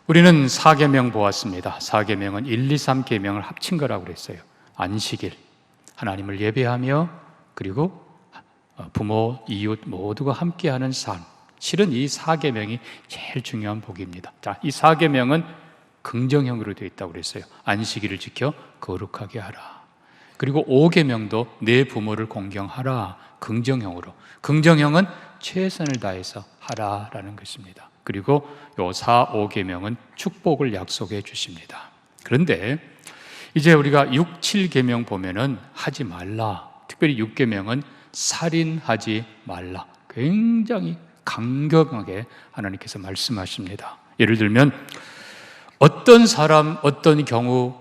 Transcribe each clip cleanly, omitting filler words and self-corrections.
우리는 4계명 보았습니다. 4계명은 1, 2, 3계명을 합친 거라고 그랬어요. 안식일, 하나님을 예배하며 그리고 부모, 이웃 모두가 함께하는 삶. 실은 이 4계명이 제일 중요한 복입니다. 자, 이 4계명은 긍정형으로 되어 있다고 그랬어요. 안식일을 지켜 거룩하게 하라. 그리고 5계명도 내 부모를 공경하라. 긍정형으로. 긍정형은 최선을 다해서 하라라는 것입니다. 그리고 요 4, 5계명은 축복을 약속해 주십니다. 그런데 이제 우리가 6, 7계명 보면은 하지 말라. 특별히 6계명은 살인하지 말라. 굉장히 강경하게 하나님께서 말씀하십니다. 예를 들면 어떤 사람, 어떤 경우,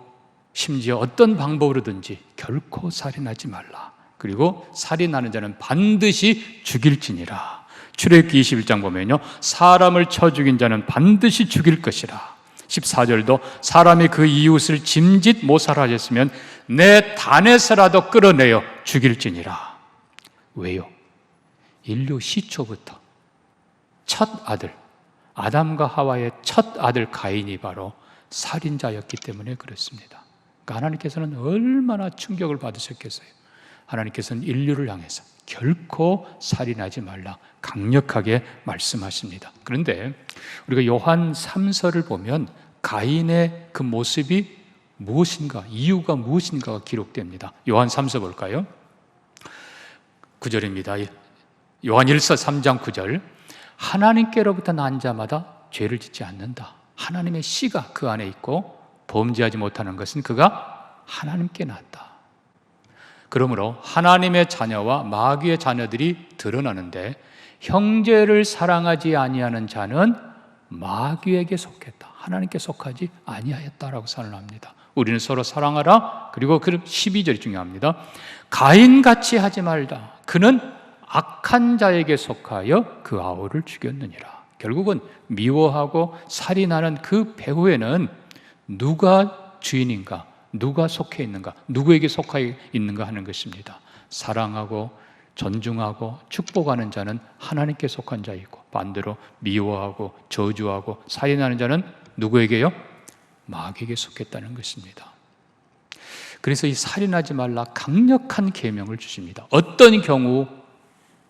심지어 어떤 방법으로든지 결코 살인하지 말라. 그리고 살인하는 자는 반드시 죽일지니라. 출애굽기 21장 보면요, 사람을 쳐 죽인 자는 반드시 죽일 것이라. 14절도 사람이 그 이웃을 짐짓 모살하였으면 내 단에서라도 끌어내어 죽일지니라. 왜요? 인류 시초부터 첫 아들, 아담과 하와의 첫 아들 가인이 바로 살인자였기 때문에 그렇습니다. 그러니까 하나님께서는 얼마나 충격을 받으셨겠어요. 하나님께서는 인류를 향해서 결코 살인하지 말라 강력하게 말씀하십니다. 그런데 우리가 요한 3서를 보면 가인의 그 모습이 무엇인가, 이유가 무엇인가가 기록됩니다. 요한 3서 볼까요? 9절입니다. 요한 1서 3장 9절. 하나님께로부터 난 자마다 죄를 짓지 않는다. 하나님의 씨가 그 안에 있고 범죄하지 못하는 것은 그가 하나님께 났다. 그러므로 하나님의 자녀와 마귀의 자녀들이 드러나는데 형제를 사랑하지 아니하는 자는 마귀에게 속했다. 하나님께 속하지 아니하였다라고 선언합니다. 우리는 서로 사랑하라. 그리고 그 12절이 중요합니다. 가인같이 하지 말다. 그는 악한 자에게 속하여 그 아우를 죽였느니라. 결국은 미워하고 살인하는 그 배후에는 누가 주인인가, 누가 속해 있는가, 누구에게 속해 있는가 하는 것입니다. 사랑하고 존중하고 축복하는 자는 하나님께 속한 자이고, 반대로 미워하고 저주하고 살인하는 자는 누구에게요? 마귀에게 속했다는 것입니다. 그래서 이 살인하지 말라 강력한 계명을 주십니다. 어떤 경우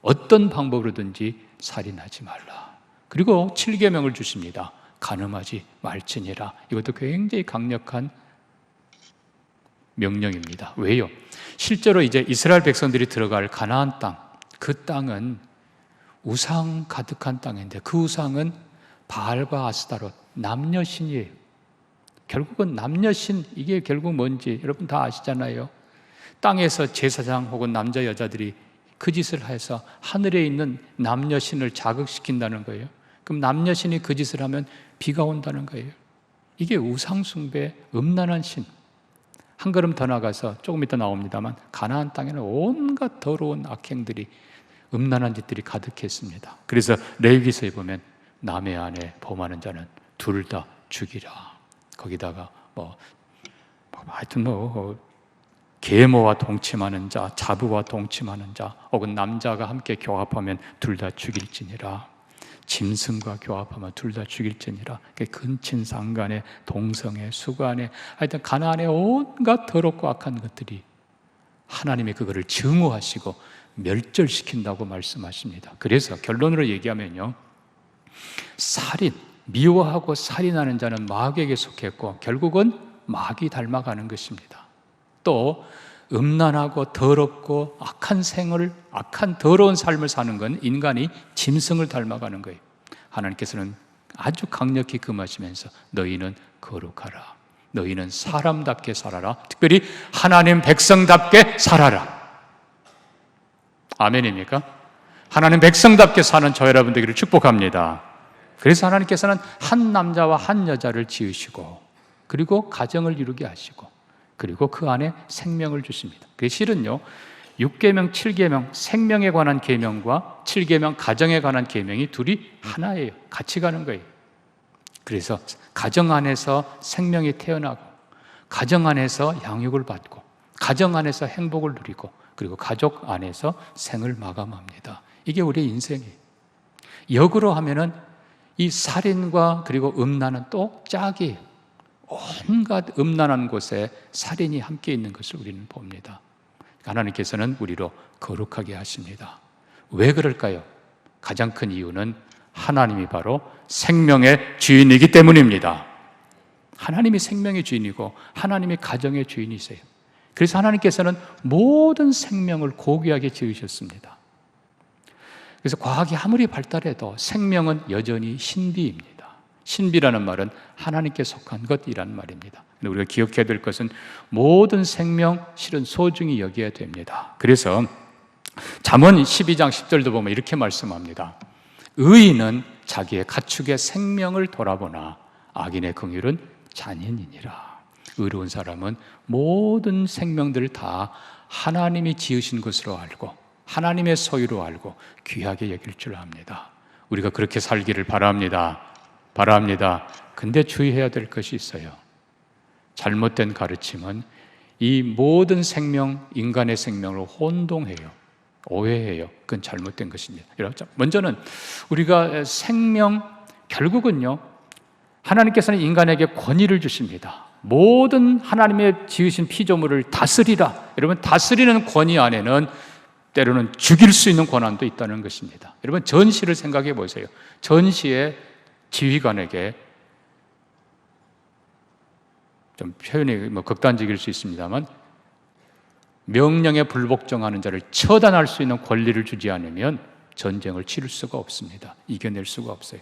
어떤 방법으로든지 살인하지 말라. 그리고 7계명을 주십니다. 간음하지 말지니라. 이것도 굉장히 강력한 명령입니다. 왜요? 실제로 이제 이스라엘 백성들이 들어갈 가나안 땅, 그 땅은 우상 가득한 땅인데 그 우상은 바알과 아스타롯, 남녀신이에요. 결국은 남녀신, 이게 결국 뭔지 여러분 다 아시잖아요. 땅에서 제사장 혹은 남자 여자들이 그 짓을 해서 하늘에 있는 남녀신을 자극시킨다는 거예요. 그럼 남녀신이 그 짓을 하면 비가 온다는 거예요. 이게 우상숭배, 음란한 신. 한 걸음 더 나가서 조금 이따 나옵니다만 가나안 땅에는 온갖 더러운 악행들이, 음란한 짓들이 가득했습니다. 그래서 레위기서에 보면 남의 아내 범하는 자는 둘 다 죽이라. 거기다가 하여튼 계모와 동침하는 자, 자부와 동침하는 자, 혹은 남자가 함께 교합하면 둘 다 죽일지니라. 짐승과 교합하면 둘 다 죽일지니라. 근친상간에, 동성애, 수간에, 하여튼 가나안의 온갖 더럽고 악한 것들이 하나님이 그거를 증오하시고 멸절시킨다고 말씀하십니다. 그래서 결론으로 얘기하면요, 살인, 미워하고 살인하는 자는 마귀에게 속했고 결국은 마귀 닮아가는 것입니다. 또 음란하고 더럽고 악한 생을, 악한 더러운 삶을 사는 건 인간이 짐승을 닮아가는 거예요. 하나님께서는 아주 강력히 금하시면서 너희는 거룩하라. 너희는 사람답게 살아라. 특별히 하나님 백성답게 살아라. 아멘입니까? 하나님 백성답게 사는 저 여러분 되기를 축복합니다. 그래서 하나님께서는 한 남자와 한 여자를 지으시고 그리고 가정을 이루게 하시고 그리고 그 안에 생명을 주십니다. 그 실은요, 6계명, 7계명, 생명에 관한 계명과 7계명, 가정에 관한 계명이 둘이 하나예요. 같이 가는 거예요. 그래서 가정 안에서 생명이 태어나고 가정 안에서 양육을 받고 가정 안에서 행복을 누리고 그리고 가족 안에서 생을 마감합니다. 이게 우리의 인생이에요. 역으로 하면은 이 살인과 그리고 음란은 또 짝이에요. 온갖 음란한 곳에 살인이 함께 있는 것을 우리는 봅니다. 하나님께서는 우리로 거룩하게 하십니다. 왜 그럴까요? 가장 큰 이유는 하나님이 바로 생명의 주인이기 때문입니다. 하나님이 생명의 주인이고 하나님이 가정의 주인이세요. 그래서 하나님께서는 모든 생명을 고귀하게 지으셨습니다. 그래서 과학이 아무리 발달해도 생명은 여전히 신비입니다. 신비라는 말은 하나님께 속한 것이란 말입니다. 근데 우리가 기억해야 될 것은 모든 생명 실은 소중히 여겨야 됩니다. 그래서 잠언 12장 10절도 보면 이렇게 말씀합니다. 의인은 자기의 가축의 생명을 돌아보나 악인의 긍휼은 잔인이니라. 의로운 사람은 모든 생명들을 다 하나님이 지으신 것으로 알고 하나님의 소유로 알고 귀하게 여길 줄 압니다. 우리가 그렇게 살기를 바랍니다. 근데 주의해야 될 것이 있어요. 잘못된 가르침은 이 모든 생명, 인간의 생명을 혼동해요. 오해해요. 그건 잘못된 것입니다. 먼저는 우리가 생명, 결국은요, 하나님께서는 인간에게 권위를 주십니다. 모든 하나님의 지으신 피조물을 다스리라. 여러분, 다스리는 권위 안에는 때로는 죽일 수 있는 권한도 있다는 것입니다. 여러분, 전시를 생각해 보세요. 전시의 지휘관에게, 좀 표현이 극단적일 수 있습니다만, 명령에 불복종하는 자를 처단할 수 있는 권리를 주지 않으면 전쟁을 치를 수가 없습니다. 이겨낼 수가 없어요.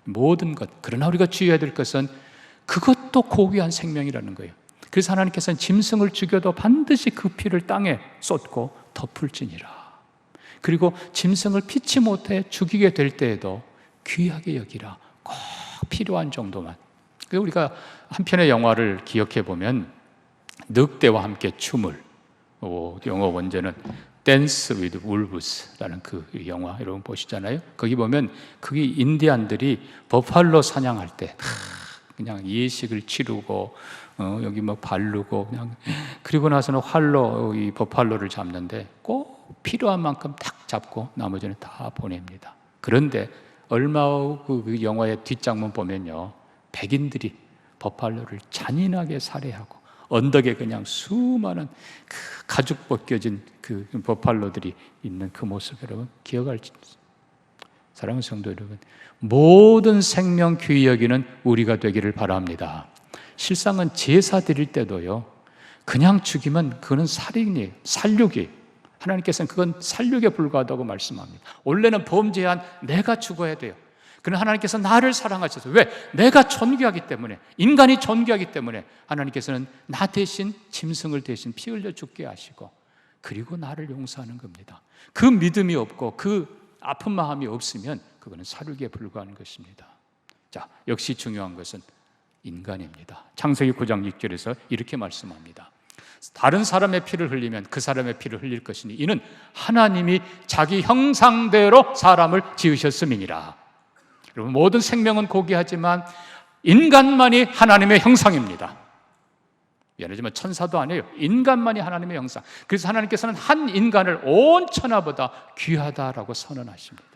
모든 것. 그러나 우리가 주의해야 될 것은 그것도 고귀한 생명이라는 거예요. 그래서 하나님께서는 짐승을 죽여도 반드시 그 피를 땅에 쏟고 덮을지니라. 그리고 짐승을 피치 못해 죽이게 될 때에도 귀하게 여기라. 꼭 필요한 정도만. 그래서 우리가 한 편의 영화를 기억해 보면 늑대와 함께 춤을, 영어 원제는 Dance with Wolves라는 그 영화 여러분 보시잖아요. 거기 보면 거기 인디안들이 버팔로 사냥할 때 그냥 예식을 치르고 여기 뭐 바르고 그냥 그리고 나서는 활로 이 버팔로를 잡는데 꼭 필요한 만큼 딱 잡고 나머지는 다 보냅니다. 그런데 얼마 후 그 영화의 뒷장면 보면요, 백인들이 버팔로를 잔인하게 살해하고 언덕에 그냥 수많은 그 가죽 벗겨진 그 버팔로들이 있는 그 모습 여러분 기억할지. 사랑하는 성도 여러분, 모든 생명 귀히 여기는 우리가 되기를 바랍니다. 실상은 제사 드릴 때도요, 그냥 죽이면 그거는 살인이에요. 살육이에요. 하나님께서는 그건 살육에 불과하다고 말씀합니다. 원래는 범죄한 내가 죽어야 돼요. 그러나 하나님께서 나를 사랑하셔서, 왜? 내가 존귀하기 때문에, 인간이 존귀하기 때문에 하나님께서는 나 대신 짐승을 대신 피 흘려 죽게 하시고 그리고 나를 용서하는 겁니다. 그 믿음이 없고 그 아픈 마음이 없으면 그거는 살육에 불과한 것입니다. 자, 역시 중요한 것은 인간입니다. 창세기 9장 6절에서 이렇게 말씀합니다. 다른 사람의 피를 흘리면 그 사람의 피를 흘릴 것이니 이는 하나님이 자기 형상대로 사람을 지으셨음이니라. 여러분, 모든 생명은 고귀하지만 인간만이 하나님의 형상입니다. 미안하지만 천사도 아니에요. 인간만이 하나님의 형상. 그래서 하나님께서는 한 인간을 온 천하보다 귀하다라고 선언하십니다.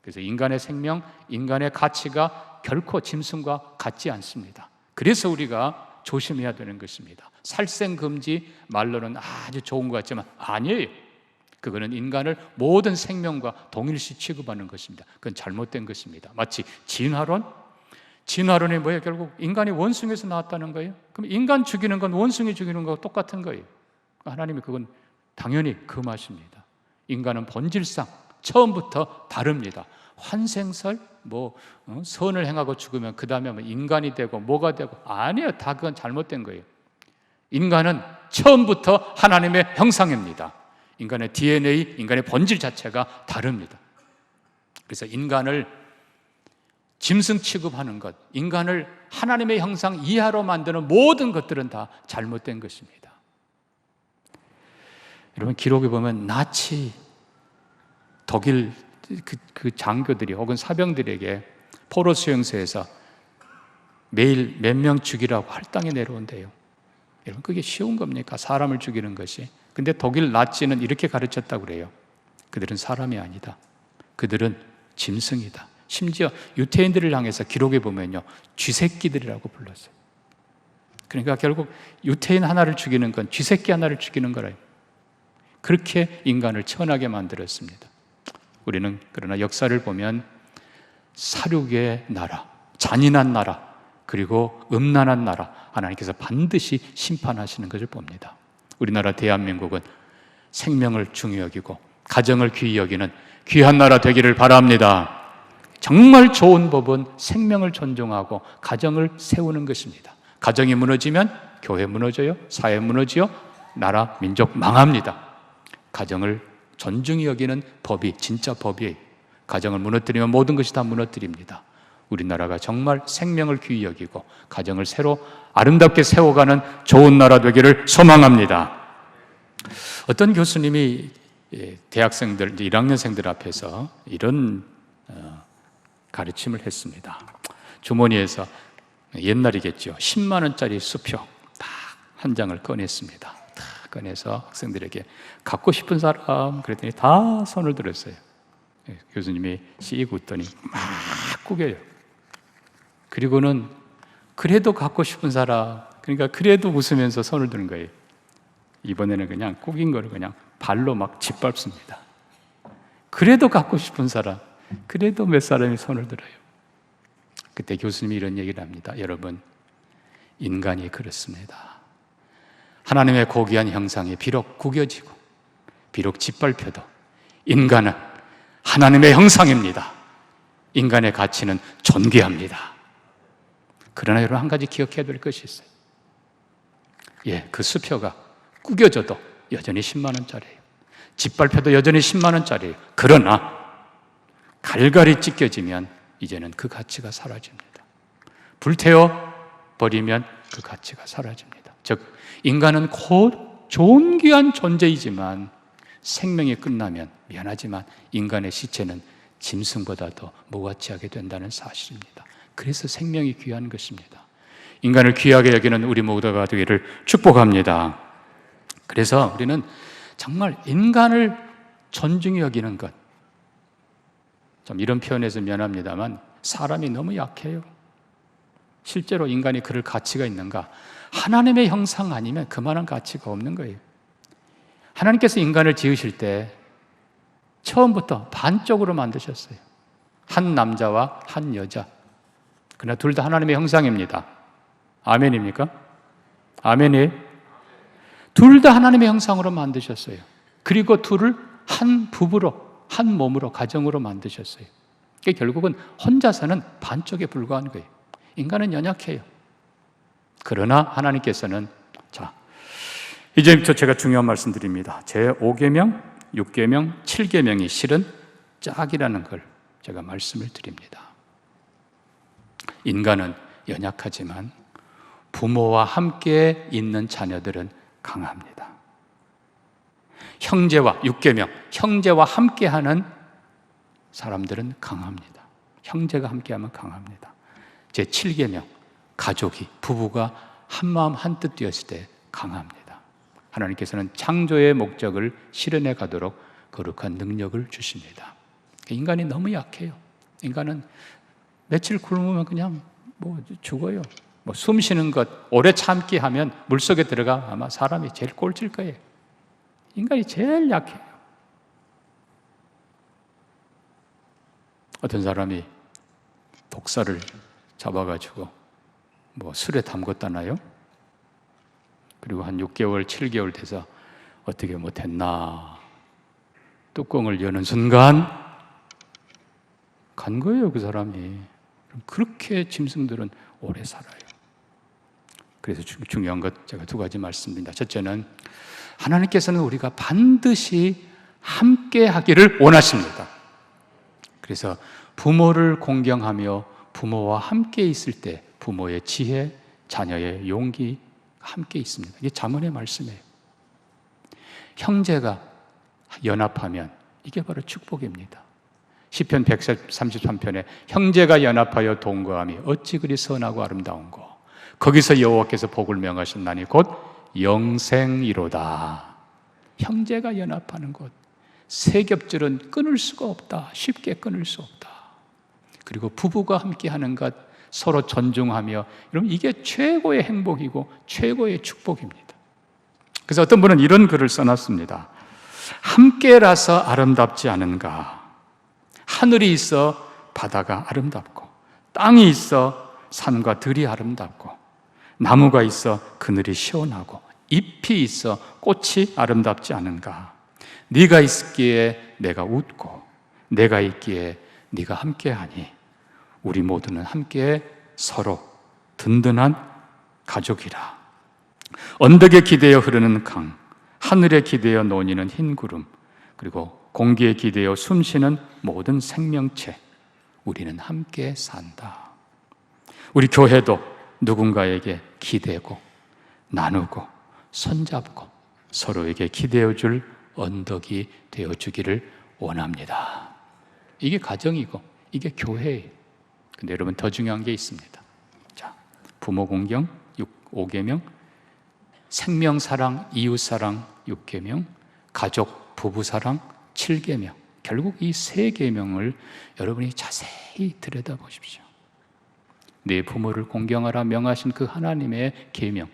그래서 인간의 생명, 인간의 가치가 결코 짐승과 같지 않습니다. 그래서 우리가 조심해야 되는 것입니다. 살생금지, 말로는 아주 좋은 것 같지만 아니에요. 그거는 인간을 모든 생명과 동일시 취급하는 것입니다. 그건 잘못된 것입니다. 마치 진화론이 뭐예요? 결국 인간이 원숭이에서 나왔다는 거예요. 그럼 인간 죽이는 건 원숭이 죽이는 거와 똑같은 거예요. 하나님이 그건 당연히 금하십니다. 인간은 본질상 처음부터 다릅니다. 환생설, 선을 행하고 죽으면 그 다음에 인간이 되고 뭐가 되고, 아니에요. 다 그건 잘못된 거예요. 인간은 처음부터 하나님의 형상입니다. 인간의 DNA, 인간의 본질 자체가 다릅니다. 그래서 인간을 짐승 취급하는 것, 인간을 하나님의 형상 이하로 만드는 모든 것들은 다 잘못된 것입니다. 여러분, 기록에 보면 나치 독일 그 장교들이 혹은 사병들에게 포로 수용소에서 매일 몇 명 죽이라고 할당에 내려온대요. 여러분, 그게 쉬운 겁니까? 사람을 죽이는 것이. 근데 독일 나치는 이렇게 가르쳤다고 그래요. 그들은 사람이 아니다. 그들은 짐승이다. 심지어 유태인들을 향해서 기록해 보면요, 쥐새끼들이라고 불렀어요. 그러니까 결국 유태인 하나를 죽이는 건 쥐새끼 하나를 죽이는 거래요. 그렇게 인간을 천하게 만들었습니다. 우리는 그러나 역사를 보면 살육의 나라, 잔인한 나라, 그리고 음란한 나라, 하나님께서 반드시 심판하시는 것을 봅니다. 우리나라 대한민국은 생명을 중히 여기고 가정을 귀히 여기는 귀한 나라 되기를 바랍니다. 정말 좋은 법은 생명을 존중하고 가정을 세우는 것입니다. 가정이 무너지면 교회 무너져요, 사회 무너지요, 나라, 민족 망합니다. 가정을 존중히 여기는 법이 진짜 법이에요. 가정을 무너뜨리면 모든 것이 다 무너뜨립니다. 우리나라가 정말 생명을 귀히 여기고 가정을 새로 아름답게 세워가는 좋은 나라 되기를 소망합니다. 어떤 교수님이 대학생들, 1학년생들 앞에서 이런 가르침을 했습니다. 주머니에서 옛날이겠죠, 10만 원짜리 수표 딱 한 장을 꺼냈습니다. 딱 꺼내서 학생들에게 갖고 싶은 사람, 그랬더니 다 손을 들었어요. 교수님이 씩 웃더니 막 꾸겨요. 그리고는 그래도 갖고 싶은 사람, 그러니까 그래도 웃으면서 손을 드는 거예요. 이번에는 그냥 꾸긴 거를 그냥 발로 막 짓밟습니다. 그래도 갖고 싶은 사람, 그래도 몇 사람이 손을 들어요. 그때 교수님이 이런 얘기를 합니다. 여러분, 인간이 그렇습니다. 하나님의 고귀한 형상이 비록 구겨지고 비록 짓밟혀도 인간은 하나님의 형상입니다. 인간의 가치는 존귀합니다. 그러나 여러분, 한 가지 기억해야 될 것이 있어요. 그 수표가 구겨져도 여전히 10만 원짜리예요. 짓밟혀도 여전히 10만 원짜리예요. 그러나 갈갈이 찢겨지면 이제는 그 가치가 사라집니다. 불태워 버리면 그 가치가 사라집니다. 즉, 인간은 곧 존귀한 존재이지만 생명이 끝나면 미안하지만 인간의 시체는 짐승보다도 무가치하게 된다는 사실입니다. 그래서 생명이 귀한 것입니다. 인간을 귀하게 여기는 우리 모두가 되기를 축복합니다. 그래서 우리는 정말 인간을 존중히 여기는 것, 좀 이런 표현에서 미안합니다만 사람이 너무 약해요. 실제로 인간이 그럴 가치가 있는가? 하나님의 형상 아니면 그만한 가치가 없는 거예요. 하나님께서 인간을 지으실 때 처음부터 반쪽으로 만드셨어요. 한 남자와 한 여자. 그러나 둘 다 하나님의 형상입니다. 아멘입니까? 아멘이에요? 둘 다 하나님의 형상으로 만드셨어요. 그리고 둘을 한 부부로, 한 몸으로, 가정으로 만드셨어요. 그러니까 결국은 혼자서는 반쪽에 불과한 거예요. 인간은 연약해요. 그러나 하나님께서는, 자, 이제부터 제가 중요한 말씀 드립니다. 제5계명, 6계명, 7계명이 실은 짝이라는 걸 제가 말씀을 드립니다. 인간은 연약하지만 부모와 함께 있는 자녀들은 강합니다. 형제와 6계명, 형제와 함께하는 사람들은 강합니다. 형제가 함께하면 강합니다. 제7계명, 가족이, 부부가 한마음 한뜻 되었을 때 강합니다. 하나님께서는 창조의 목적을 실현해 가도록 거룩한 능력을 주십니다. 인간이 너무 약해요. 인간은 며칠 굶으면 그냥 죽어요. 숨 쉬는 것 오래 참기 하면 물속에 들어가 아마 사람이 제일 꼴찔 거예요. 인간이 제일 약해요. 어떤 사람이 독사를 잡아가지고 술에 담궜다나요? 그리고 한 6개월, 7개월 돼서 어떻게 못했나 뚜껑을 여는 순간 간 거예요, 그 사람이. 그렇게 짐승들은 오래 살아요. 그래서 중요한 것 제가 두 가지 말씀드립니다. 첫째는 하나님께서는 우리가 반드시 함께 하기를 원하십니다. 그래서 부모를 공경하며 부모와 함께 있을 때 부모의 지혜, 자녀의 용기 함께 있습니다. 이게 잠언의 말씀이에요. 형제가 연합하면 이게 바로 축복입니다. 시편 133편에 형제가 연합하여 동거함이 어찌 그리 선하고 아름다운고 거기서 여호와께서 복을 명하셨나니 곧 영생이로다. 형제가 연합하는 것, 세겹줄은 끊을 수가 없다. 쉽게 끊을 수 없다. 그리고 부부가 함께하는 것, 서로 존중하며, 여러분 이게 최고의 행복이고 최고의 축복입니다. 그래서 어떤 분은 이런 글을 써놨습니다. 함께라서 아름답지 않은가? 하늘이 있어 바다가 아름답고, 땅이 있어 산과 들이 아름답고, 나무가 있어 그늘이 시원하고, 잎이 있어 꽃이 아름답지 않은가? 네가 있기에 내가 웃고, 내가 있기에 네가 함께하니, 우리 모두는 함께 서로 든든한 가족이라. 언덕에 기대어 흐르는 강, 하늘에 기대어 논이는 흰 구름, 그리고 공기에 기대어 숨쉬는 모든 생명체, 우리는 함께 산다. 우리 교회도 누군가에게 기대고 나누고 손잡고 서로에게 기대어 줄 언덕이 되어주기를 원합니다. 이게 가정이고 이게 교회예요. 근데 여러분 더 중요한 게 있습니다. 자, 부모 공경 5계명, 생명 사랑, 이웃 사랑 6계명, 가족 부부 사랑 7계명. 결국 이 3계명을 여러분이 자세히 들여다보십시오. 내 부모를 공경하라 명하신 그 하나님의 계명.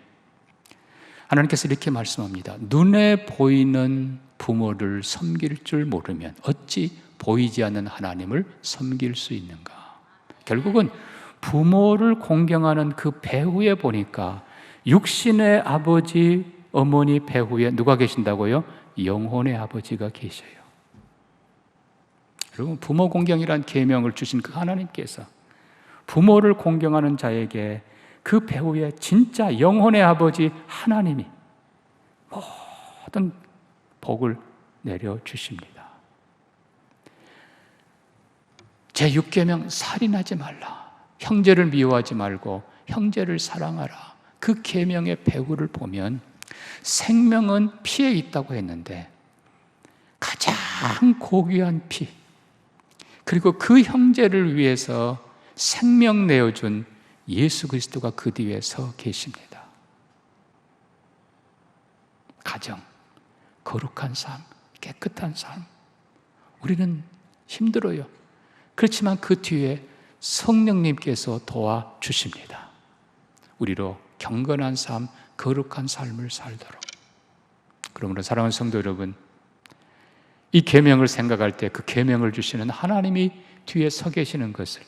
하나님께서 이렇게 말씀합니다. 눈에 보이는 부모를 섬길 줄 모르면 어찌 보이지 않는 하나님을 섬길 수 있는가? 결국은 부모를 공경하는 그 배후에 보니까 육신의 아버지, 어머니 배후에 누가 계신다고요? 영혼의 아버지가 계셔요. 여러분, 부모 공경이란 계명을 주신 그 하나님께서 부모를 공경하는 자에게 그 배후에 진짜 영혼의 아버지 하나님이 모든 복을 내려주십니다. 제6계명 살인하지 말라. 형제를 미워하지 말고 형제를 사랑하라. 그 계명의 배후를 보면 생명은 피에 있다고 했는데 가장 고귀한 피, 그리고 그 형제를 위해서 생명 내어준 예수 그리스도가 그 뒤에 서 계십니다. 가정, 거룩한 삶, 깨끗한 삶. 우리는 힘들어요. 그렇지만 그 뒤에 성령님께서 도와주십니다. 우리로 경건한 삶, 거룩한 삶을 살도록. 그러므로 사랑하는 성도 여러분, 이 계명을 생각할 때 그 계명을 주시는 하나님이 뒤에 서 계시는 것을,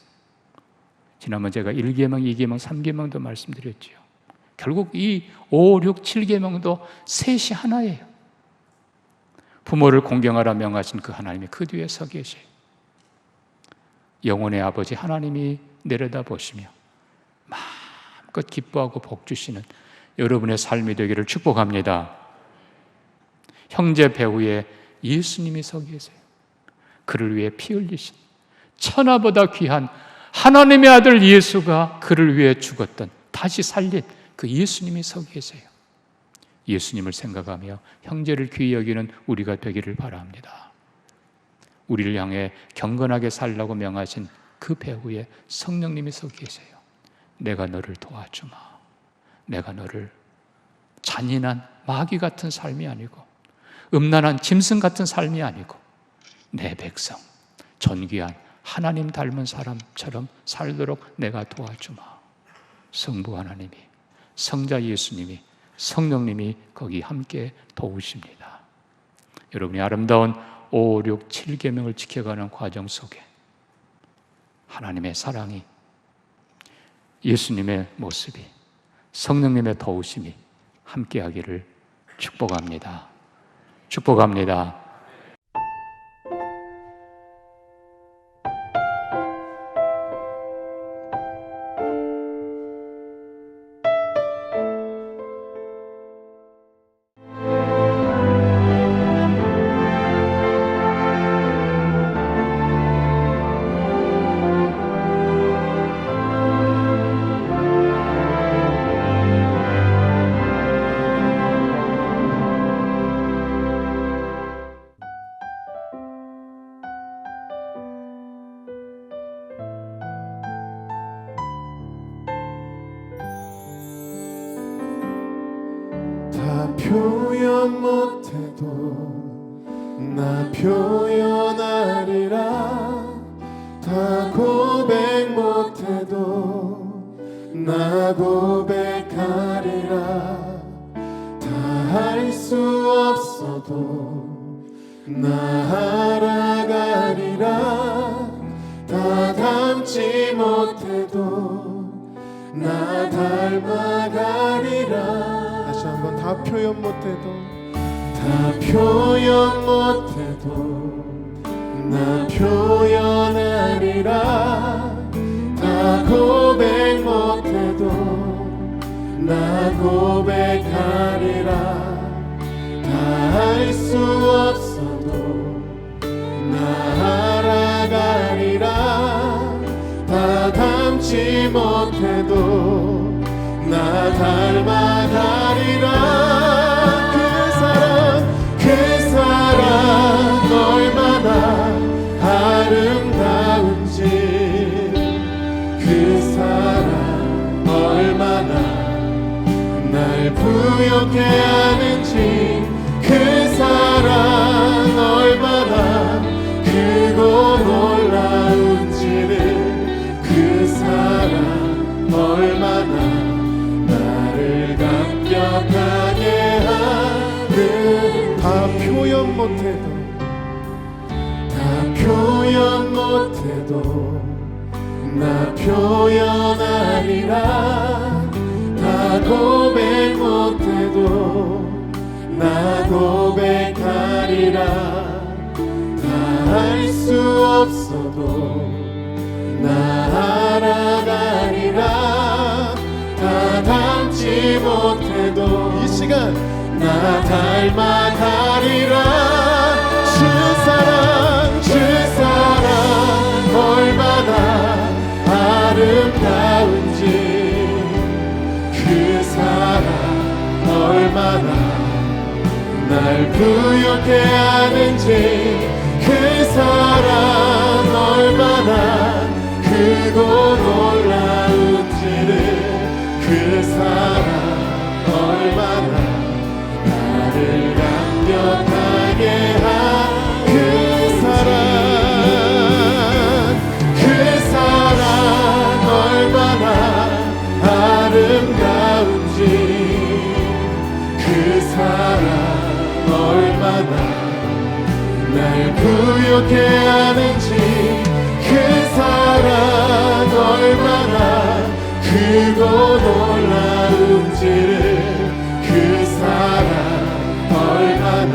지난번 제가 1계명, 2계명, 3계명도 말씀드렸지요. 결국 이 5, 6, 7계명도 셋이 하나예요. 부모를 공경하라 명하신 그 하나님이 그 뒤에 서 계셔요. 영혼의 아버지 하나님이 내려다보시며 마음껏 기뻐하고 복 주시는 여러분의 삶이 되기를 축복합니다. 형제 배후에 예수님이 서 계세요. 그를 위해 피 흘리신, 천하보다 귀한 하나님의 아들 예수가 그를 위해 죽었던, 다시 살린 그 예수님이 서 계세요. 예수님을 생각하며 형제를 귀히 여기는 우리가 되기를 바랍니다. 우리를 향해 경건하게 살라고 명하신 그 배후에 성령님이 서 계세요. 내가 너를 도와주마. 내가 너를 잔인한 마귀 같은 삶이 아니고 음란한 짐승 같은 삶이 아니고 내 백성, 존귀한 하나님 닮은 사람처럼 살도록 내가 도와주마. 성부 하나님이, 성자 예수님이, 성령님이 거기 함께 도우십니다. 여러분이 아름다운 5, 6, 7계명을 지켜가는 과정 속에 하나님의 사랑이, 예수님의 모습이, 성령님의 도우심이 함께하기를 축복합니다. 축복합니다. 표현 못해도 나 표현하리라. 다 고백 나 고백하리라. 다 할 수 없어도 나 알아가리라. 다 닮지 못해도 나 닮아가리라. 다시 한번 다 표현 못해도 다 표현 못해도 나 표현하리라. 다 고백 못해도 나 고백하리라. 다 할 수 없어도 나 알아가리라. 다 닮지 못해도 나 닮아가리라. 그 사랑 얼마나 아름다운지, 그 사랑 얼마나 날 부욕해 하는지, 그 사랑 얼마나 크고 놀라운지를, 그 사랑 얼마나 나를 감격하게 하는. 다 표현 못해도 다 표현 못해도 나 표현하리라. 다 고백 못해도 나 고백하리라. 다 할 수 없어도 나 알아가리라. 다 닮지 못해도 이 시간 나 닮아가리라. 주 사랑 얼마나 아름다운지, 그 사랑 얼마나 날 부욕해 하는지, 그 사랑 얼마나 크고 놀라운지를, 그 사랑 얼마나 나를 감격하게 그 사랑 얼마나 아름다운지, 그 사랑 얼마나 날 부욕해 하는지, 그 사랑 얼마나 크고 놀라운지를, 그 사랑 얼마나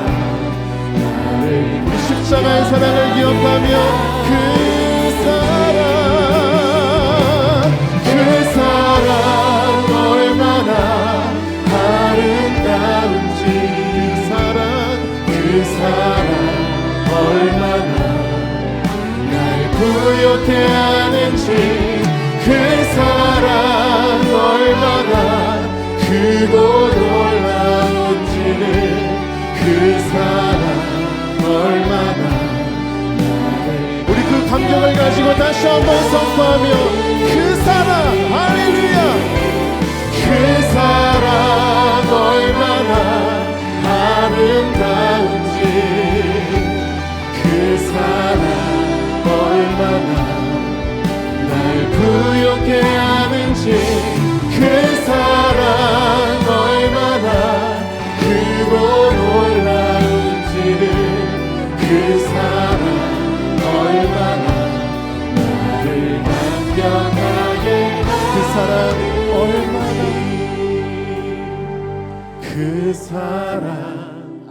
나를. 우리 십자가의 사랑을 기억하며 그 사랑 얼마나 아름다운지, 그 사랑 얼마나 날 부욕해 하는지, 그 사랑 얼마나 크고 놀라운지를, 그 사랑 얼마나 나를. 우리 그 감격을 가지고 다시 한번 선포하며 그 사랑, 할렐루야. 그 사랑 얼마나 아름다운지, 그 사랑 얼마나 날 부욕해 하는지, 그 사랑 얼마나 크고 놀라운지를, 그 사랑 얼마나 나를 감격하게. 그 사랑 얼마나, 그 사랑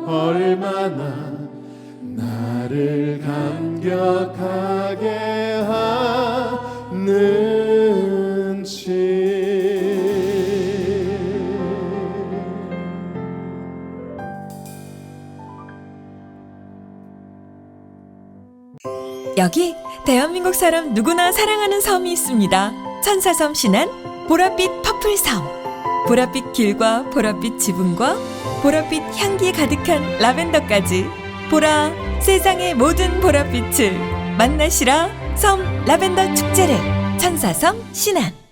얼마나 나를 감격하게 하는지. 여기 대한민국 사람 누구나 사랑하는 섬이 있습니다. 천사섬 신안 보랏빛 퍼플섬. 보랏빛 길과 보랏빛 지붕과 보랏빛 향기 가득한 라벤더까지 보라 세상의 모든 보랏빛을 만나시라. 섬 라벤더 축제를 천사섬 신안.